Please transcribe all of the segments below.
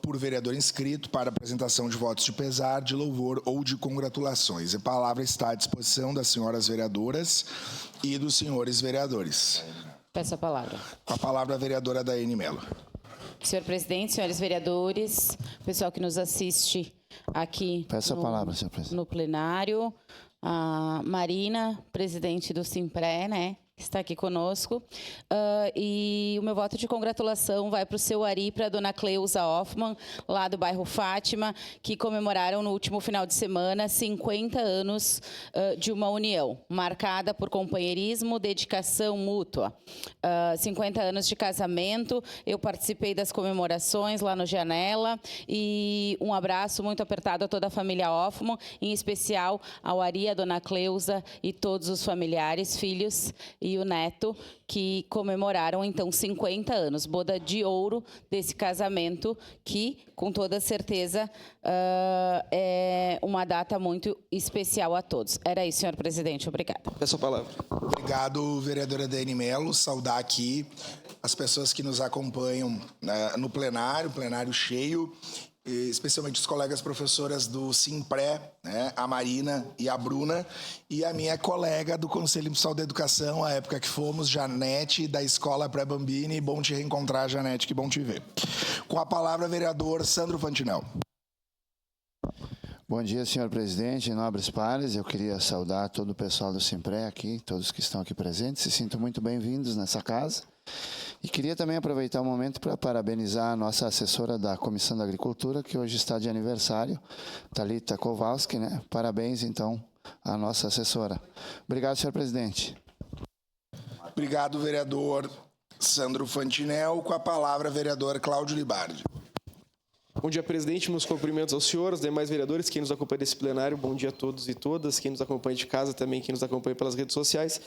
por vereador inscrito para apresentação de votos de pesar, de louvor ou de congratulações. A palavra está à disposição das senhoras vereadoras e dos senhores vereadores. Peço a palavra. Com a palavra a vereadora Daiane Mello. Senhor presidente, senhores vereadores, pessoal que nos assiste aqui Peço a palavra, senhor presidente. No plenário, a Marina, presidente do Simpré, né, que está aqui conosco, e o meu voto de congratulação vai para o seu Ari e para a dona Cleusa Hoffmann, lá do bairro Fátima, que comemoraram no último final de semana 50 anos de uma união, marcada por companheirismo, dedicação mútua. 50 anos de casamento, eu participei das comemorações lá no Janela, e um abraço muito apertado a toda a família Hoffmann, em especial ao Ari, a dona Cleusa e todos os familiares, filhos e o neto, que comemoraram, então, 50 anos. Boda de ouro desse casamento, que, com toda certeza, é uma data muito especial a todos. Era isso, senhor presidente. Obrigada. Peço a palavra. Obrigado, vereadora Daiane Mello. Saudar aqui as pessoas que nos acompanham no plenário cheio, especialmente os colegas professoras do Simpré, né, a Marina e a Bruna, e a minha colega do Conselho Municipal da Educação, a época que fomos, Janete, da Escola Pré-Bambini. Bom te reencontrar, Janete, que bom te ver. Com a palavra, vereador Sandro Fantinel. Bom dia, senhor presidente, nobres pares. Eu queria saudar todo o pessoal do Simpré aqui, todos que estão aqui presentes. Se sintam muito bem-vindos nessa casa. E queria também aproveitar o momento para parabenizar a nossa assessora da Comissão da Agricultura, que hoje está de aniversário, Thalita Kowalski, né? Parabéns, então, à nossa assessora. Obrigado, senhor presidente. Obrigado, vereador Sandro Fantinel. Com a palavra, vereador Cláudio Libardi. Bom dia, presidente. Meus cumprimentos ao senhor, aos demais vereadores, quem nos acompanha nesse plenário. Bom dia a todos e todas, quem nos acompanha de casa também, quem nos acompanha pelas redes sociais.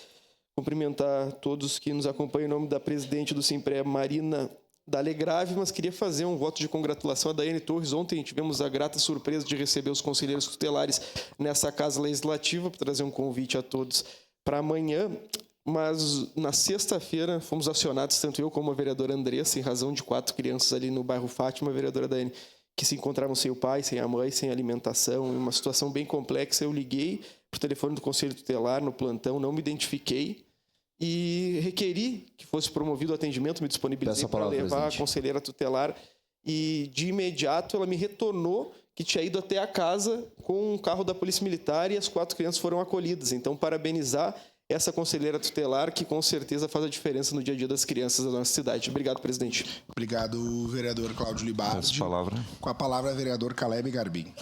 Cumprimentar todos que nos acompanham em nome da presidente do Simpré, Marina Dalegrave, mas queria fazer um voto de congratulação a Daiane Torres. Ontem tivemos a grata surpresa de receber os conselheiros tutelares nessa Casa Legislativa para trazer um convite a todos para amanhã, mas na sexta-feira fomos acionados, tanto eu como a vereadora Andressa, em razão de 4 crianças ali no bairro Fátima, a vereadora Daiane, que se encontravam sem o pai, sem a mãe, sem alimentação, em uma situação bem complexa. Eu liguei para o telefone do Conselho Tutelar no plantão, não me identifiquei e requeri que fosse promovido o atendimento, me disponibilizei para levar presidente. A conselheira tutelar, e de imediato ela me retornou que tinha ido até a casa com um carro da Polícia Militar e as 4 crianças foram acolhidas. Então, parabenizar essa conselheira tutelar, que com certeza faz a diferença no dia a dia das crianças da nossa cidade. Obrigado, presidente. Obrigado, vereador Cláudio Libardi. Com a palavra, vereador Caleb Garbim.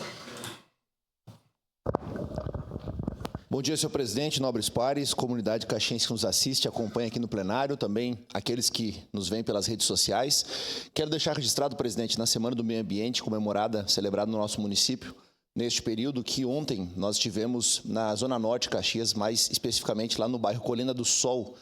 Bom dia, senhor presidente, nobres pares, comunidade caxiense que nos assiste, acompanha aqui no plenário, também aqueles que nos veem pelas redes sociais. Quero deixar registrado, presidente, na Semana do Meio Ambiente, comemorada, celebrada no nosso município, neste período, que ontem nós tivemos na Zona Norte de Caxias, mais especificamente lá no bairro Colina do Sol,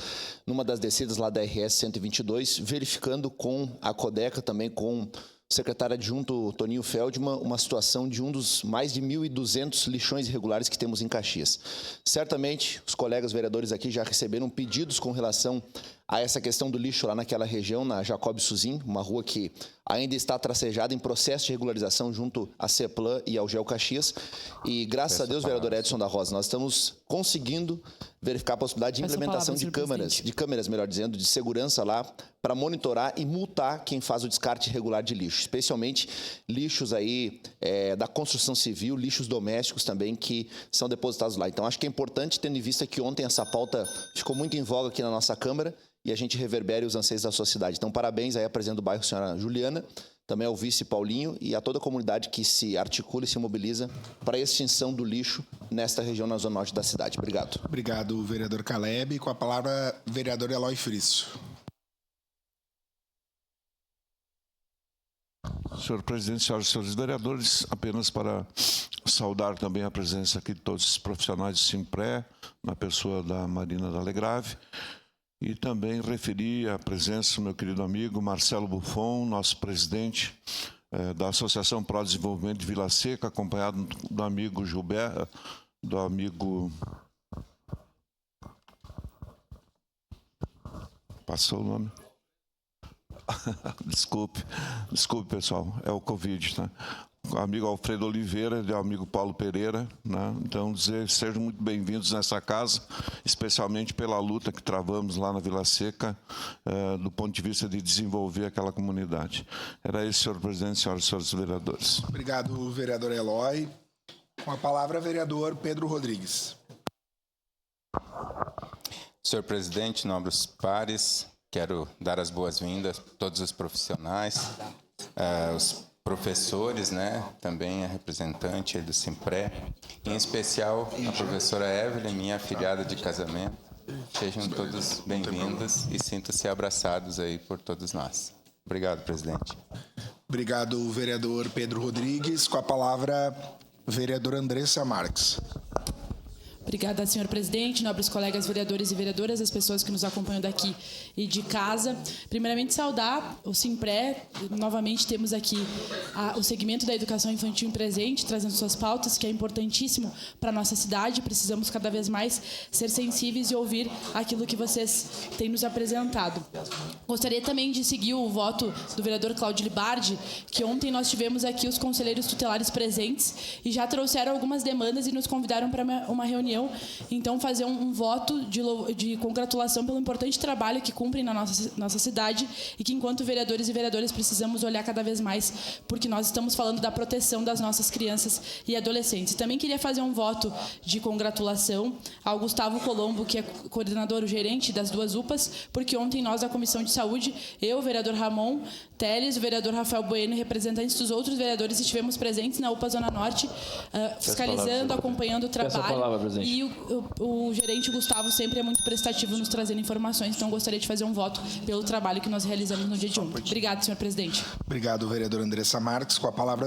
numa das descidas lá da RS 122, verificando com a Codeca, também com o secretário adjunto Toninho Feldman, uma situação de um dos mais de 1.200 lixões irregulares que temos em Caxias. Certamente, os colegas vereadores aqui já receberam pedidos com relação a essa questão do lixo lá naquela região, na Jacob Suzin, uma rua que ainda está tracejada em processo de regularização junto à CEPLAN e ao GEO Caxias. E graças a Deus, vereador Edson da Rosa, nós estamos conseguindo verificar a possibilidade de implementação de câmeras, melhor dizendo, de segurança lá, para monitorar e multar quem faz o descarte irregular de lixo, especialmente lixos aí da construção civil, lixos domésticos também, que são depositados lá. Então, acho que é importante, tendo em vista que ontem essa pauta ficou muito em voga aqui na nossa Câmara, e a gente reverbere os anseios da sociedade. Então, parabéns aí à presidente do bairro, senhora Juliana, também ao vice Paulinho e a toda a comunidade que se articula e se mobiliza para a extinção do lixo nesta região, na zona norte da cidade. Obrigado. Obrigado, vereador Caleb. Com a palavra, vereador Eloy Frisso. Senhor presidente, senhoras e senhores vereadores, apenas para saudar também a presença aqui de todos os profissionais do Simpré, na pessoa da Marina Dalegrave, e também referir a presença do meu querido amigo Marcelo Buffon, nosso presidente da Associação Pro Desenvolvimento de Vila Seca, acompanhado do amigo Gilberto, do amigo... Passou o nome? Desculpe, pessoal, é o Covid, né? O amigo Alfredo Oliveira e o amigo Paulo Pereira, né? Então, sejam muito bem-vindos nessa casa, especialmente pela luta que travamos lá na Vila Seca, do ponto de vista de desenvolver aquela comunidade. Era isso, senhor presidente, senhoras e senhores vereadores. Obrigado, vereador Eloy. Com a palavra, vereador Pedro Rodrigues. Senhor presidente, nobres pares, quero dar as boas-vindas a todos os profissionais, os professores, né, também a representante do Simpré, em especial a professora Evelyn, minha afilhada de casamento. Sejam todos bem-vindos e sintam-se abraçados aí por todos nós. Obrigado, presidente. Obrigado, vereador Pedro Rodrigues. Com a palavra, vereadora Andressa Marques. Obrigada, senhor presidente, nobres colegas vereadores e vereadoras, as pessoas que nos acompanham daqui e de casa. Primeiramente, saudar o Simpré. Novamente, temos aqui o segmento da educação infantil presente, trazendo suas pautas, que é importantíssimo para a nossa cidade. Precisamos cada vez mais ser sensíveis e ouvir aquilo que vocês têm nos apresentado. Gostaria também de seguir o voto do vereador Cláudio Libardi, que ontem nós tivemos aqui os conselheiros tutelares presentes e já trouxeram algumas demandas e nos convidaram para uma reunião. Então, fazer um voto de congratulação pelo importante trabalho que cumprem na nossa cidade e que, enquanto vereadores e vereadoras, precisamos olhar cada vez mais, porque nós estamos falando da proteção das nossas crianças e adolescentes. Também queria fazer um voto de congratulação ao Gustavo Colombo, que é coordenador, o gerente das duas UPAs, porque ontem nós, da Comissão de Saúde, eu, o vereador Ramon Teles, o vereador Rafael Bueno e representantes dos outros vereadores estivemos presentes na UPA Zona Norte, fiscalizando, acompanhando o trabalho. E o gerente Gustavo sempre é muito prestativo nos trazendo informações, então gostaria de fazer um voto pelo trabalho que nós realizamos no dia de ontem. Obrigado, senhor presidente. Obrigado, vereadora Andressa Marques. Com a palavra,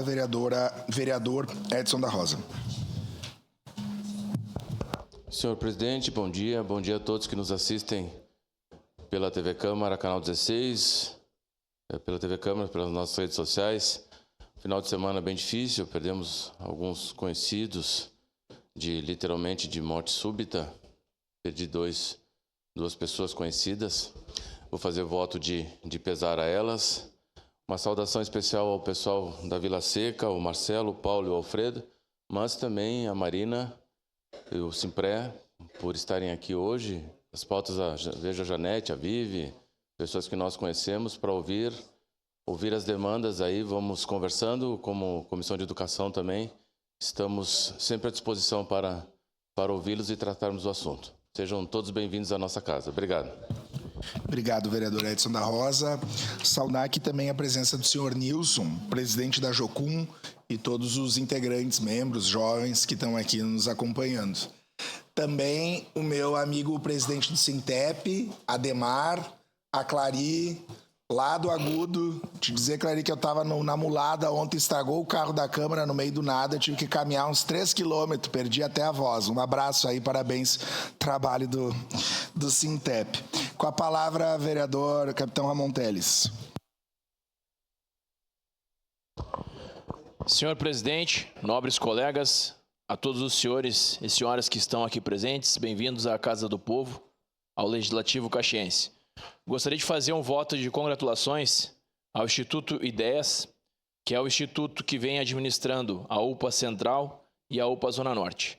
vereador Edson da Rosa. Senhor presidente, bom dia a todos que nos assistem pela TV Câmara, canal 16, pela TV Câmara, pelas nossas redes sociais. Final de semana bem difícil, perdemos alguns conhecidos, literalmente de morte súbita. Perdi duas pessoas conhecidas. Vou fazer voto de pesar a elas. Uma saudação especial ao pessoal da Vila Seca, o Marcelo, o Paulo e o Alfredo, mas também a Marina e o Simpré, por estarem aqui hoje. As pautas, vejo a Janete, a Vivi, pessoas que nós conhecemos, para ouvir as demandas aí. Vamos conversando, como Comissão de Educação também. Estamos sempre à disposição para ouvi-los e tratarmos do assunto. Sejam todos bem-vindos à nossa casa. Obrigado. Obrigado, vereador Edson da Rosa. Saudar aqui também a presença do senhor Nilson, presidente da Jocum, e todos os integrantes, membros, jovens que estão aqui nos acompanhando. Também o meu amigo presidente do Sintep, Ademar, a Clari, lá do Agudo. Te dizer, Clari, que eu estava na mulada ontem, estragou o carro da Câmara no meio do nada, eu tive que caminhar uns 3 quilômetros, perdi até a voz. Um abraço aí, parabéns, trabalho do Sintep. Com a palavra, vereador Capitão Ramon Teles. Senhor presidente, nobres colegas, a todos os senhores e senhoras que estão aqui presentes, bem-vindos à Casa do Povo, ao Legislativo Caxiense. Gostaria de fazer um voto de congratulações ao Instituto Ideias, que é o instituto que vem administrando a UPA Central e a UPA Zona Norte.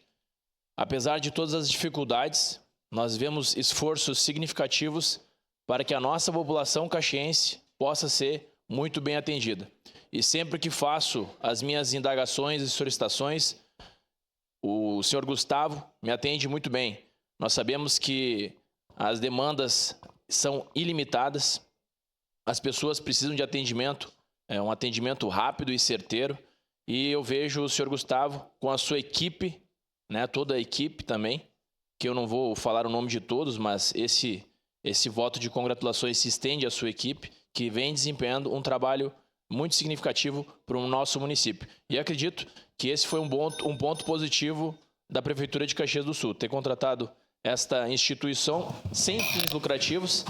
Apesar de todas as dificuldades, nós vemos esforços significativos para que a nossa população caxiense possa ser muito bem atendida. E sempre que faço as minhas indagações e solicitações, o senhor Gustavo me atende muito bem. Nós sabemos que as demandas são ilimitadas, as pessoas precisam de atendimento, um atendimento rápido e certeiro, e eu vejo o senhor Gustavo com a sua equipe, né, toda a equipe também, que eu não vou falar o nome de todos, mas esse voto de congratulações se estende à sua equipe, que vem desempenhando um trabalho muito significativo para o nosso município. E acredito que esse foi um ponto positivo da Prefeitura de Caxias do Sul, ter contratado esta instituição sem fins lucrativos,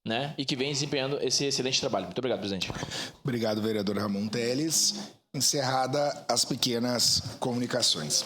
né, e que vem desempenhando esse excelente trabalho. Muito obrigado, presidente. Obrigado, vereador Ramon Teles. Encerrada as pequenas comunicações.